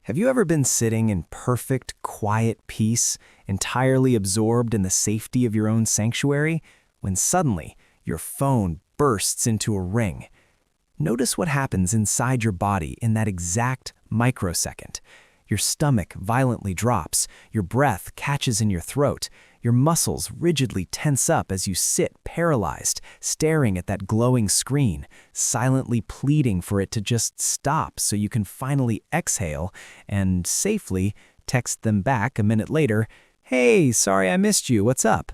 Have you ever been sitting in perfect, quiet peace, entirely absorbed in the safety of your own sanctuary, when suddenly your phone bursts into a ring? Notice what happens inside your body in that exact microsecond. Your stomach violently drops, your breath catches in your throat, your muscles rigidly tense up as you sit paralyzed, staring at that glowing screen, silently pleading for it to just stop so you can finally exhale and safely text them back a minute later, "Hey, sorry I missed you, what's up?"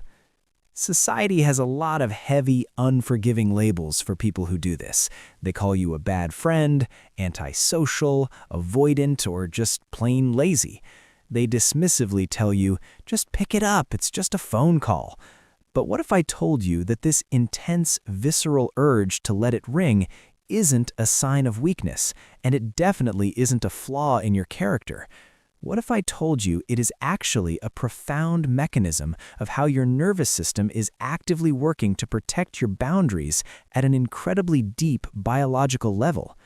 Society has a lot of heavy, unforgiving labels for people who do this. They call you a bad friend, antisocial, avoidant, or just plain lazy. They dismissively tell you, just pick it up, it's just a phone call. But what if I told you that this intense, visceral urge to let it ring isn't a sign of weakness, and it definitely isn't a flaw in your character? What if I told you it is actually a profound mechanism of how your nervous system is actively working to protect your boundaries at an incredibly deep biological level?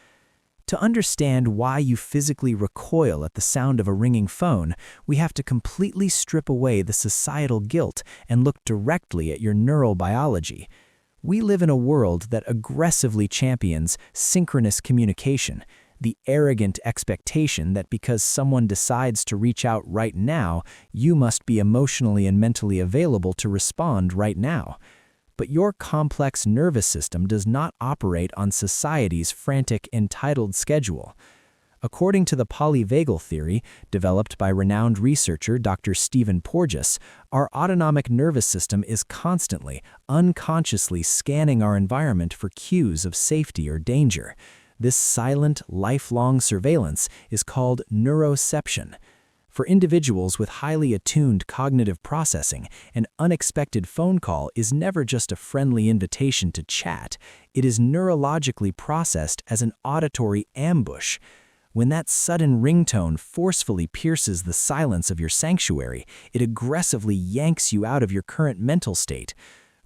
To understand why you physically recoil at the sound of a ringing phone, we have to completely strip away the societal guilt and look directly at your neural biology. We live in a world that aggressively champions synchronous communication, the arrogant expectation that because someone decides to reach out right now, you must be emotionally and mentally available to respond right now. But your complex nervous system does not operate on society's frantic, entitled schedule. According to the Polyvagal theory, developed by renowned researcher Dr. Stephen Porges, our autonomic nervous system is constantly, unconsciously scanning our environment for cues of safety or danger. This silent, lifelong surveillance is called neuroception. For individuals with highly attuned cognitive processing, an unexpected phone call is never just a friendly invitation to chat. It is neurologically processed as an auditory ambush. When that sudden ringtone forcefully pierces the silence of your sanctuary, it aggressively yanks you out of your current mental state.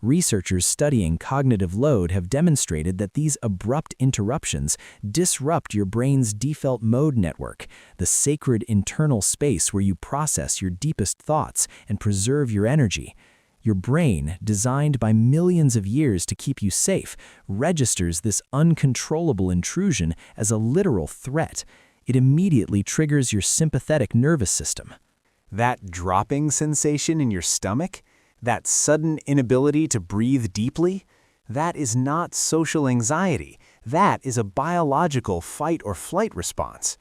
Researchers studying cognitive load have demonstrated that these abrupt interruptions disrupt your brain's default mode network, the sacred internal space where you process your deepest thoughts and preserve your energy. Your brain, designed by millions of years to keep you safe, registers this uncontrollable intrusion as a literal threat. It immediately triggers your sympathetic nervous system. That dropping sensation in your stomach? That sudden inability to breathe deeply? That is not social anxiety. That is a biological fight or flight response.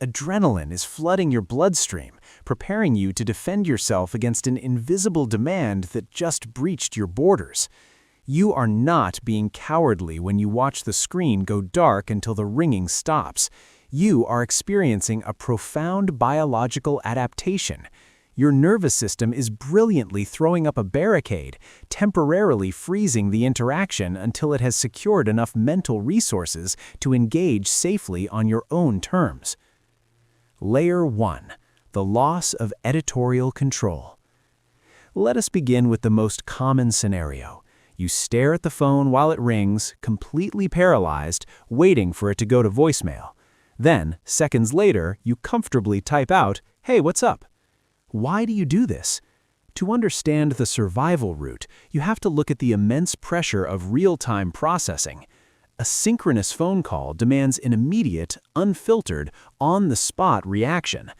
Adrenaline is flooding your bloodstream, preparing you to defend yourself against an invisible demand that just breached your borders. You are not being cowardly when you watch the screen go dark until the ringing stops. You are experiencing a profound biological adaptation. Your nervous system is brilliantly throwing up a barricade, temporarily freezing the interaction until it has secured enough mental resources to engage safely on your own terms. Layer 1. The loss of editorial control. Let us begin with the most common scenario. You stare at the phone while it rings, completely paralyzed, waiting for it to go to voicemail. Then, seconds later, you comfortably type out, "Hey, what's up?" Why do you do this? To understand the survival route, you have to look at the immense pressure of real-time processing. A synchronous phone call demands an immediate, unfiltered, on-the-spot reaction.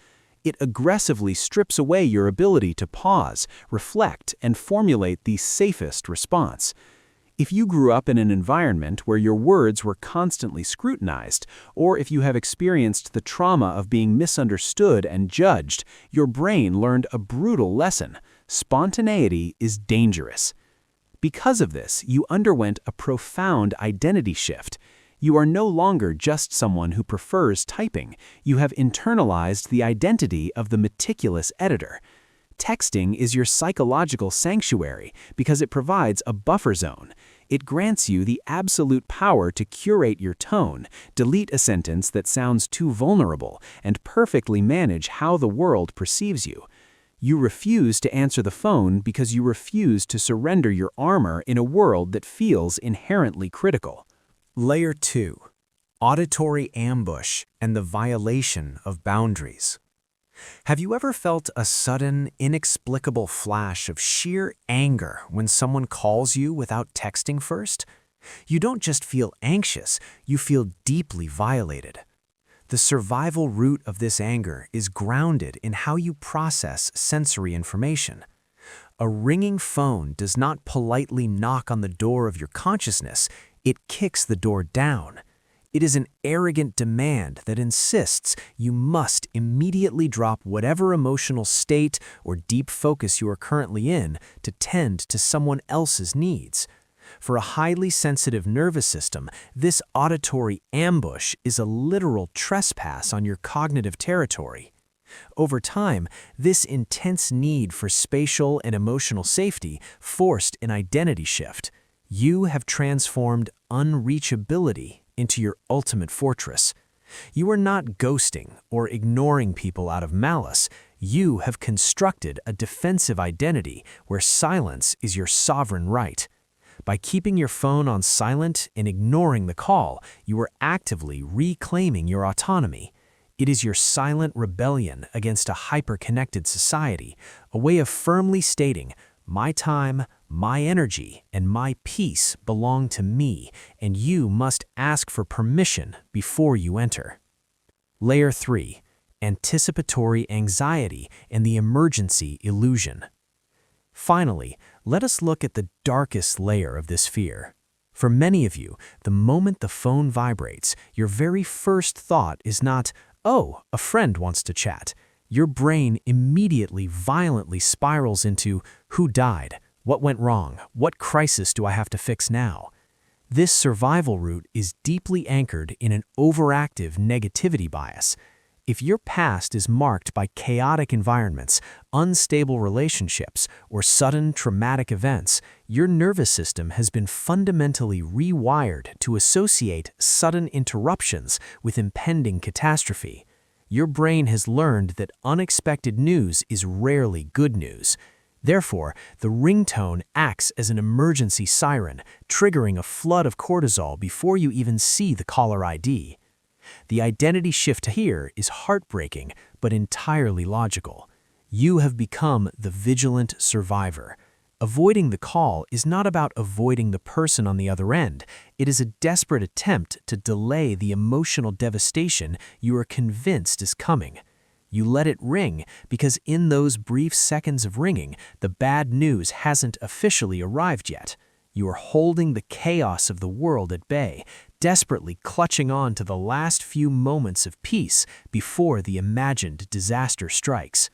It aggressively strips away your ability to pause, reflect, and formulate the safest response. If you grew up in an environment where your words were constantly scrutinized, or if you have experienced the trauma of being misunderstood and judged, your brain learned a brutal lesson. Spontaneity is dangerous. Because of this, you underwent a profound identity shift. You are no longer just someone who prefers typing. You have internalized the identity of the meticulous editor. Texting is your psychological sanctuary because it provides a buffer zone. It grants you the absolute power to curate your tone, delete a sentence that sounds too vulnerable, and perfectly manage how the world perceives you. You refuse to answer the phone because you refuse to surrender your armor in a world that feels inherently critical. Layer 2. Auditory ambush and the violation of boundaries. Have you ever felt a sudden, inexplicable flash of sheer anger when someone calls you without texting first? You don't just feel anxious, you feel deeply violated. The survival root of this anger is grounded in how you process sensory information. A ringing phone does not politely knock on the door of your consciousness, it kicks the door down. It is an arrogant demand that insists you must immediately drop whatever emotional state or deep focus you are currently in to tend to someone else's needs. For a highly sensitive nervous system, this auditory ambush is a literal trespass on your cognitive territory. Over time, this intense need for spatial and emotional safety forced an identity shift. You have transformed unreachability into your ultimate fortress. You are not ghosting or ignoring people out of malice. You have constructed a defensive identity where silence is your sovereign right. By keeping your phone on silent and ignoring the call, you are actively reclaiming your autonomy. It is your silent rebellion against a hyper-connected society, a way of firmly stating, my time, my energy, and my peace belong to me, and you must ask for permission before you enter. Layer 3. Anticipatory anxiety and the emergency illusion. Finally, let us look at the darkest layer of this fear. For many of you, the moment the phone vibrates, your very first thought is not, "Oh, a friend wants to chat." Your brain immediately violently spirals into, who died? What went wrong? What crisis do I have to fix now? This survival route is deeply anchored in an overactive negativity bias. If your past is marked by chaotic environments, unstable relationships, or sudden traumatic events, your nervous system has been fundamentally rewired to associate sudden interruptions with impending catastrophe. Your brain has learned that unexpected news is rarely good news. Therefore, the ringtone acts as an emergency siren, triggering a flood of cortisol before you even see the caller ID. The identity shift here is heartbreaking, but entirely logical. You have become the vigilant survivor. Avoiding the call is not about avoiding the person on the other end. It is a desperate attempt to delay the emotional devastation you are convinced is coming. You let it ring because in those brief seconds of ringing, the bad news hasn't officially arrived yet. You are holding the chaos of the world at bay, desperately clutching on to the last few moments of peace before the imagined disaster strikes.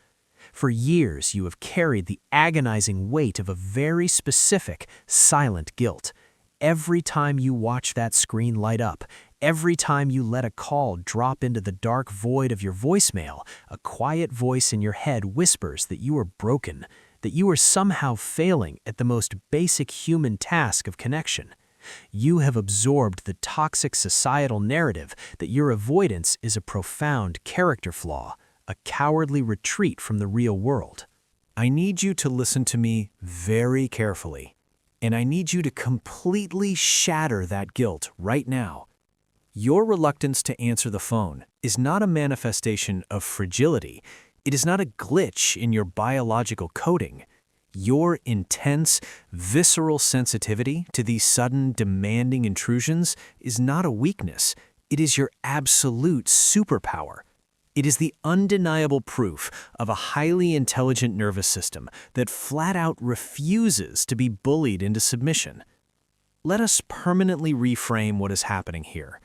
For years, you have carried the agonizing weight of a very specific, silent guilt. Every time you watch that screen light up, every time you let a call drop into the dark void of your voicemail, a quiet voice in your head whispers that you are broken, that you are somehow failing at the most basic human task of connection. You have absorbed the toxic societal narrative that your avoidance is a profound character flaw, a cowardly retreat from the real world. I need you to listen to me very carefully, and I need you to completely shatter that guilt right now. Your reluctance to answer the phone is not a manifestation of fragility. It is not a glitch in your biological coding. Your intense, visceral sensitivity to these sudden, demanding intrusions is not a weakness. It is your absolute superpower. It is the undeniable proof of a highly intelligent nervous system that flat out refuses to be bullied into submission. Let us permanently reframe what is happening here.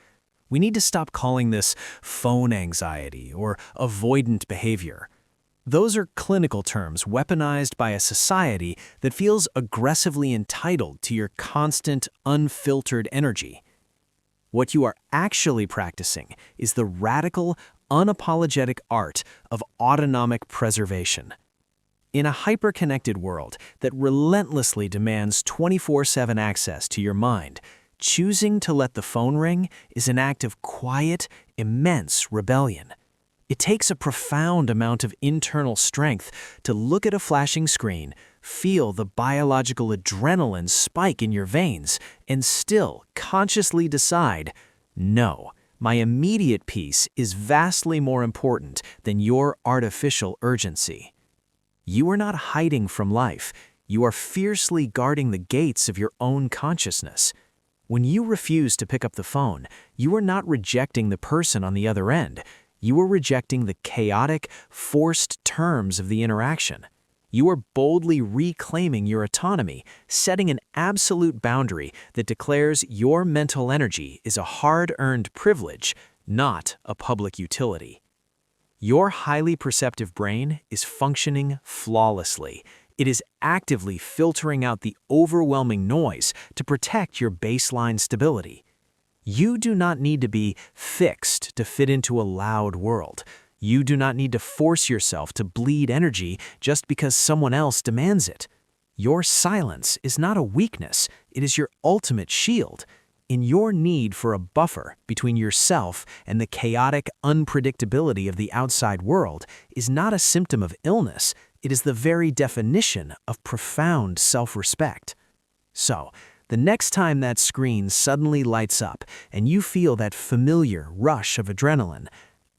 We need to stop calling this phone anxiety or avoidant behavior. Those are clinical terms weaponized by a society that feels aggressively entitled to your constant, unfiltered energy. What you are actually practicing is the radical, unapologetic art of autonomic preservation. In a hyper-connected world that relentlessly demands 24/7 access to your mind, choosing to let the phone ring is an act of quiet, immense rebellion. It takes a profound amount of internal strength to look at a flashing screen, feel the biological adrenaline spike in your veins, and still consciously decide, no, My immediate peace is vastly more important than your artificial urgency. You are not hiding from life. You are fiercely guarding the gates of your own consciousness. When you refuse to pick up the phone, you are not rejecting the person on the other end. You are rejecting the chaotic, forced terms of the interaction. You are boldly reclaiming your autonomy, setting an absolute boundary that declares your mental energy is a hard-earned privilege, not a public utility. Your highly perceptive brain is functioning flawlessly. It is actively filtering out the overwhelming noise to protect your baseline stability. You do not need to be fixed to fit into a loud world. You do not need to force yourself to bleed energy just because someone else demands it. Your silence is not a weakness, it is your ultimate shield. In your need for a buffer between yourself and the chaotic unpredictability of the outside world is not a symptom of illness, it is the very definition of profound self-respect. So, the next time that screen suddenly lights up and you feel that familiar rush of adrenaline,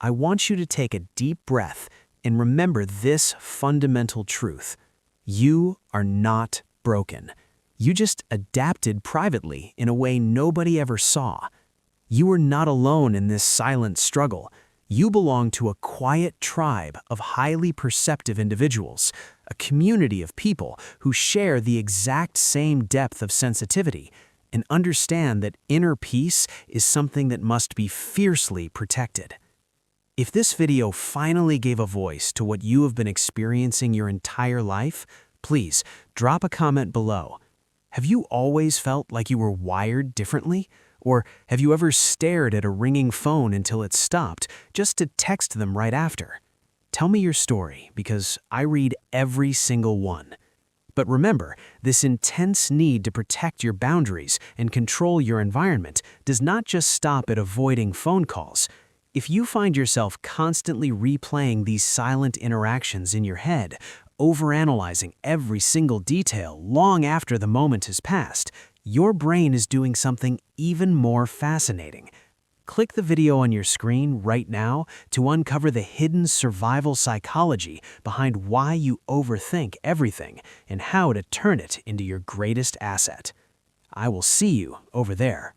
I want you to take a deep breath and remember this fundamental truth. You are not broken. You just adapted privately in a way nobody ever saw. You are not alone in this silent struggle. You belong to a quiet tribe of highly perceptive individuals, a community of people who share the exact same depth of sensitivity and understand that inner peace is something that must be fiercely protected. If this video finally gave a voice to what you have been experiencing your entire life, please drop a comment below. Have you always felt like you were wired differently? Or have you ever stared at a ringing phone until it stopped just to text them right after? Tell me your story, because I read every single one. But remember, this intense need to protect your boundaries and control your environment does not just stop at avoiding phone calls. If you find yourself constantly replaying these silent interactions in your head, overanalyzing every single detail long after the moment has passed, your brain is doing something even more fascinating. Click the video on your screen right now to uncover the hidden survival psychology behind why you overthink everything and how to turn it into your greatest asset. I will see you over there.